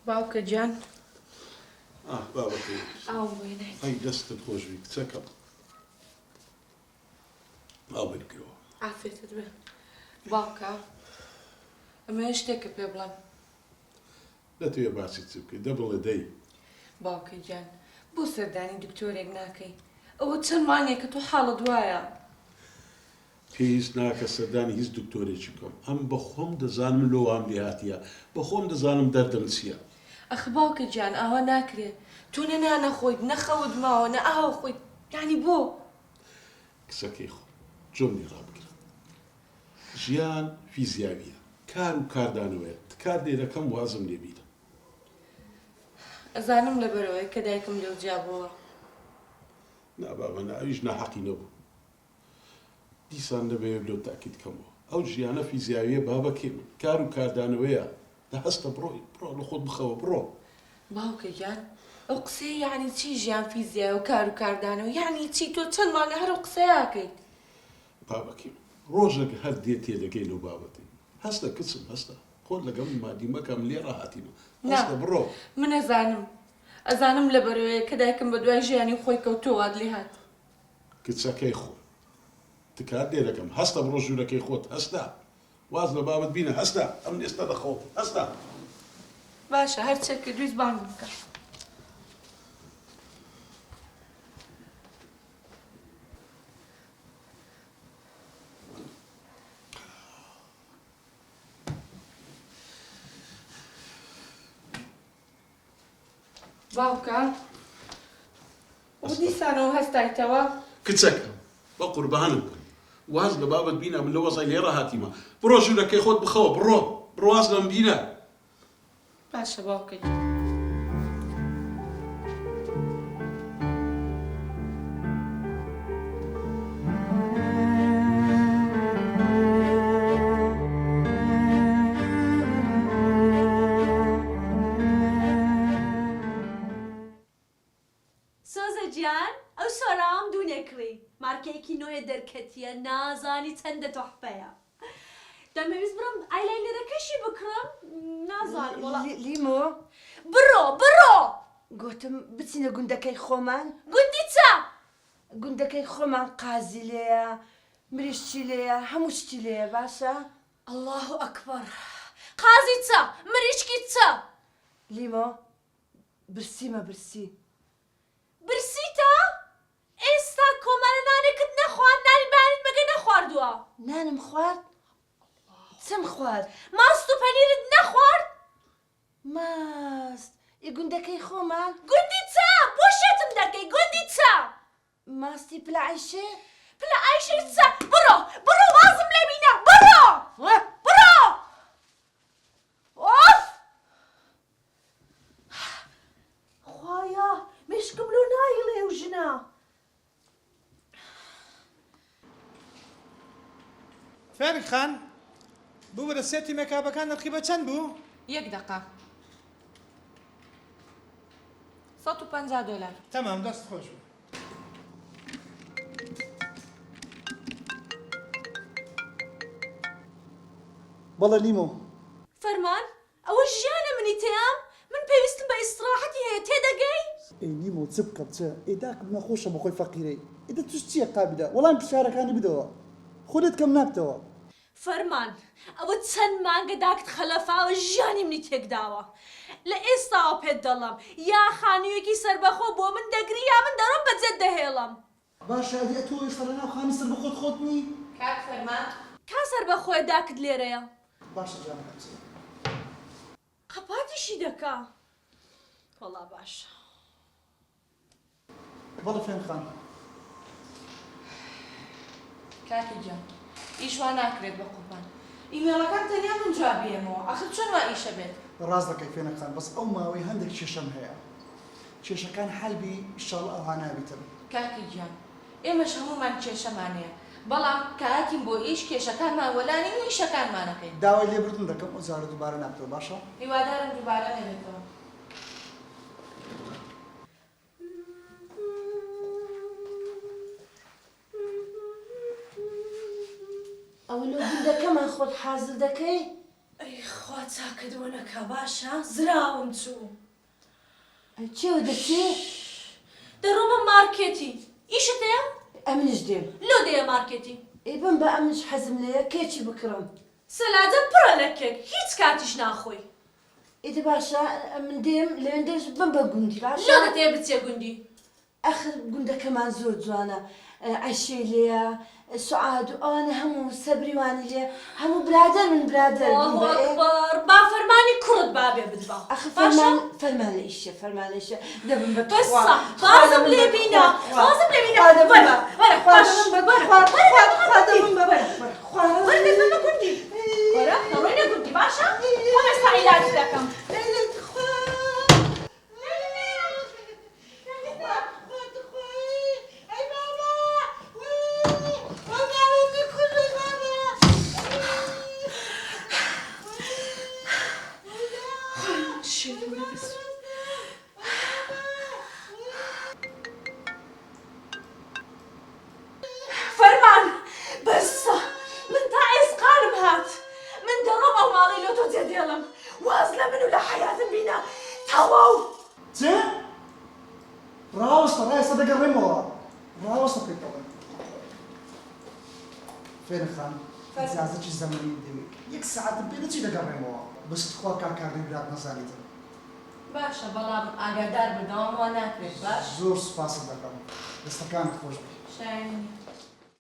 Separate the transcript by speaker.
Speaker 1: باوکە گیان
Speaker 2: بابەتی
Speaker 1: ئاو وێنێ
Speaker 2: ئەی دەستت خۆش بی کچەکەم ئاو بگرەوە
Speaker 1: ئافرێتت بێ باوکە ئەمە شتێکە پێ بڵێم
Speaker 2: دەتوێ باسی چ بکەیت دەبڵێ دەی
Speaker 1: باوکە گیان بۆ سەردانی دکتۆرێک ناکەی ئەوە چەند مانگێکە تۆ حاڵت وایە
Speaker 2: پێویست ناکە سەردانی هیچ دکتۆرێکی بکەم ئەم بە خۆم دەزانم لۆوام لێهاتیە بە خۆم دەزانم دەردم چییە
Speaker 1: ئەخ باوکە گیان ئەوە ناکرێت تۆ نەنانە خۆیت نەخەوت ماوە نە ئاوە خۆیت یعنی بۆ
Speaker 2: کچەکەی خۆ جۆمی ڕابگرە ژیان فیزیاویە کار و کاردانەوەیە کار دێرەکەم وازم لێبیرە
Speaker 1: ئەزانم لەبەرەوەی کە دایکم لێو جیابەوە
Speaker 2: نابابە ئەویش ناحەقی نەبوو دیسان دەبێت لەو تاکید بکەمەوە ئەو ژیانە فیزیاویە بابەکێ من کار و کاردانەوەیە هەستە بڕۆی بڕۆ لە خۆت بخەوە بڕۆ
Speaker 1: باوکە گیان ئەو قسەی یعنی چی ژیان فیزیای و کار و کاردانەوە یعنی چی تۆ چەند مانگە هەر ئەو قسەیاکەیت
Speaker 2: بابەکێ ڕۆژێک هەر دێت تێدەگەی لەو بابەتی هەستە کچم هەستە خۆت لەگەڵ مادی مەکەم لێ ڕاهاتیمە هەستە بڕۆ
Speaker 1: من ئەزانم لەبەرەوەیە کە دایکم بە دوای ژیانی خۆی کەوتۆوات لێ هات
Speaker 2: کچەکەی خۆ تکات دێرەکەم هەستە بڕۆ ژوورەکەی خۆت هەستە واز لە بابەت بینە هەستە ئەم ئێستا دەخەوت هەستە
Speaker 1: باشە هەر چێک کە دویست بانگ بکە باوکە دیسانەوە هەستایتەوە
Speaker 2: کچەکە بە قوربانم بن واز لە بابەت بینە من لە وەزای لێ ڕاهاتیمە بڕۆ ژوورەکەی خۆت بخەوە بڕۆ واز لەم بینە
Speaker 1: باشە باوکە
Speaker 3: مارکەیەکی نوێ دەرکەتیە نازانی چەندە تۆحفەیە دەمەویست بڕم ئایلاینەرەکەشی بکڕم نازانم
Speaker 4: لیمۆ
Speaker 3: بڕۆ
Speaker 4: گوتم بچینە گوندەکەی خۆمان
Speaker 3: گوندی چە
Speaker 4: گوندەکەی خۆمان قازی لێیە مریشتی لێیە هەموو شتی لێیە باشە
Speaker 3: الله ئەکبەر قازی چە مریشکی چە
Speaker 4: لیمۆ برسیمە برسی
Speaker 3: برسیتە ئێستا کۆمانە نانێکت نەخوارد نانی بانیت مەگە نەخواردووە
Speaker 4: نانم خوارد چم خوارد
Speaker 3: ماست و پەنیرت نەخوارد
Speaker 4: ماست گوندەکەی خۆمان
Speaker 3: گوندی چە بۆ شێتم دەکەی گوندی چە
Speaker 4: ماستی پلە
Speaker 3: عایشەی چە بڕۆ وازم لێ بینە بڕۆ ئۆف خۆیا مشکم لۆ نایڵێ و ژنە
Speaker 5: فارق خان بوو بەرە سێتی مێکابەکان نرخی بە چەند بوو؟
Speaker 1: 1 دقە 150 دلار
Speaker 5: تەمام دەست خۆش بوو بەڵێ لیمۆ
Speaker 3: فەرمان ئەوە ژیانە منی تێام من پێویستم بە ئیستراحەتی هەیە تێدەگەی
Speaker 6: ئەی لیمۆ چ بکە بچە ئێداکم نەخۆشە بەخۆی فەقیرەی ئێدە توش چییە قابلە وەڵام پرسیارەکانی بدەوە خودت کەم نابتەوە
Speaker 3: فەرمان ئەوە چەند مانگە داکت خەلەفاوە ژیانی منی تێکداوە لە ئێستاوە پێت دەڵم یا خانوویەکی سەربەخۆ بۆ من دەگری یا من دەڕۆم بەجێت دەهێڵم
Speaker 6: باشە ئەدی تۆ ئێستا لەناو خانی سەر بەخۆت خۆتنی
Speaker 1: کاک فەرمان
Speaker 3: کا سەربەخۆیە داکت لێرەیە
Speaker 6: باشە جانەکەم چ
Speaker 3: قەپاتیشی دەکا وەڵا باشە
Speaker 6: بەڵێ فێن خان
Speaker 1: کاکی گیان ئیشوان ناکرێت بە قوربان ئیمێڵەکان تەنیا من جوابیێمەوە ئەخر چۆن وا ئیشە بێت
Speaker 6: ڕاست دەکەی فێنە خان بەس ئەو ماوەی هەندێک کێشەم هەیە کێشەکان حەلبی ئیشەڵ ئەوها نابیتن
Speaker 1: کاکی گیان ئێمەش هەمومان کێشەمانەیە بەڵام کاکیم بۆ ئیش کێشەکانمان وەلانی و ئیشەکانمانەکەین
Speaker 6: داوای لێبردن دەکەم ئۆزارە دووبارە نابتەوە باشە
Speaker 1: هیوادارم دووبارە نەبێتەوە
Speaker 4: ئەو لە گوندەکەمان خۆت حازر دەکەی
Speaker 3: ئەی خوا چاکردووە نەکا باشە زراوم چوو
Speaker 4: چێوە دەچێ؟
Speaker 3: دەڕۆمە مارکێتی ئیشت هەیە؟
Speaker 4: ئەمنش دێم
Speaker 3: لۆ دەیە مارکێتی
Speaker 4: ئێ بم بە ئەمنش حەزم لێیە کێکی بکڕم
Speaker 3: سەلاجە پڕە لە کێک هیچ کاتیش ناخۆی
Speaker 4: ئێدە باشە من دێم لەوێندەش بم بە گوندی
Speaker 3: لۆ
Speaker 4: باشە
Speaker 3: دەتەیە بچێ گوندی
Speaker 4: ئەخر گوندەکەمان زۆر جوانە عەشەی لێیە سوعاد و ئەوانە هەموو سەبریوانی لێ هەموو برادەر من برادەر بوون بە ئێ.
Speaker 3: ئەکبەر با فەرمانی کوڕت بابێ بدبا
Speaker 4: ئەخە
Speaker 3: باشە
Speaker 4: فەرمان لە ئیشە فەرمان لە ئیشە دەبم بە
Speaker 3: بەسە بازم لێ بینە بازم لێ بینە
Speaker 4: خوا دەبم
Speaker 3: وەرە وەرە باش
Speaker 4: خوا دەبم بە
Speaker 3: وەرە دەبمە گوندی وەرە نەڕۆینە گوندی باشە وەرە ئێستا عیلاج دەکەم فەرمان بەسە من تا ئێسقالم هات من دەڕۆم ئەو ماڵی لۆ تۆ جێدێڵم واز لە من و لە حەیاتم بینە تەواو
Speaker 6: چێ؟ ڕاوەستە ڕایستا دەگەڕێمەوە ڕاوەستە پێکەوە فێرن خان ئیجازەی زەمەنی دەوێت یەک سەعاتم پێ دەچی دەگەڕێمەوە بەست خوا کاکاری برات نەزانیتن
Speaker 1: باشە بەڵام ئاگادار بنەوە وا ناکرێت باش
Speaker 6: زۆر سوپاست دەکەم دەستەکانت خۆش بێ
Speaker 1: شایانی